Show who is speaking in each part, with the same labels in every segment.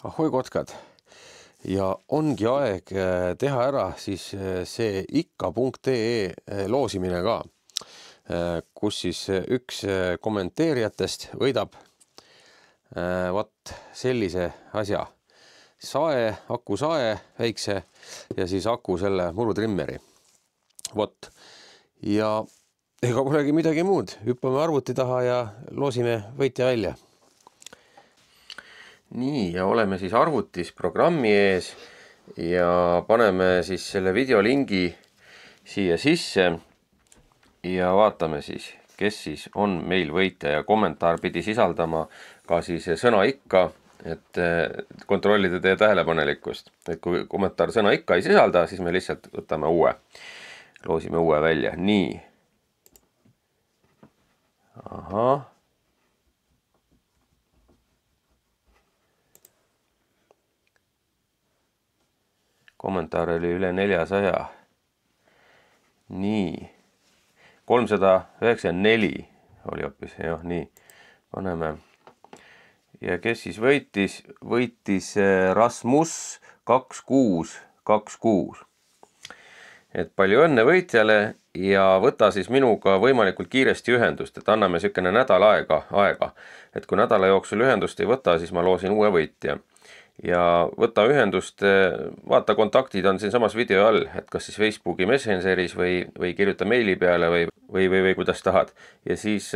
Speaker 1: Ahoi kotkad ja ongi aeg teha ära siis see ikka.ee loosimine ka, kus siis üks kommenteerijatest võidab sellise asja. Akusae väikse ja siis aku selle murutrimmeri. Ja ega polegi midagi muud, hüppame arvuti taha ja loosime võitja välja. Nii, ja oleme siis arvutis programmi ees ja paneme siis selle videolingi siia sisse ja vaatame siis, kes siis on meil võitja, ja kommentaar pidi sisaldama ka siis sõna ikka, et kontrollida teie tähelepanelikkust. Et kui kommentaar sõna ikka ei sisalda, siis me lihtsalt võtame uue, loosime uue välja. Nii. Ahah. Kommentaar oli üle 400. Nii. 394 oli hoopis, jah, nii. Paneme. Ja kes siis võitis? Võitis Rasmus 2626. Et palju õnne võitjale ja võta siis minuga võimalikult kiiresti ühendust, et anname sükene nädal aega. Et kui nädala jooksul ühendust ei võta, siis ma loosin uue võitja. Ja võta ühendust, vaata, kontaktid on siin samas video all, et kas siis Facebooki Messengeris või kirjuta meili peale või kuidas tahad. Ja siis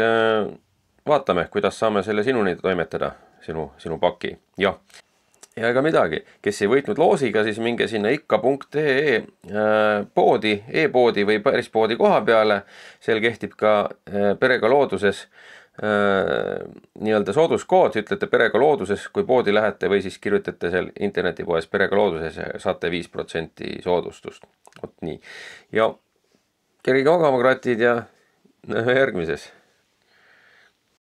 Speaker 1: vaatame, kuidas saame selle sinuni toimetada, sinu paki. Ja ega midagi, kes ei võitnud loosiga, siis minge sinna ikka.ee poodi, e-poodi või päris poodi koha peale. Seal kehtib ka Perega Looduses nii-öelda sooduskood, ütlete Perega Looduses, kui poodi lähete, või siis kirjutate seal internetipoes Perega Looduses ja saate 5% soodustust. Nii. Ja kerige magama, kratid, ja järgmises.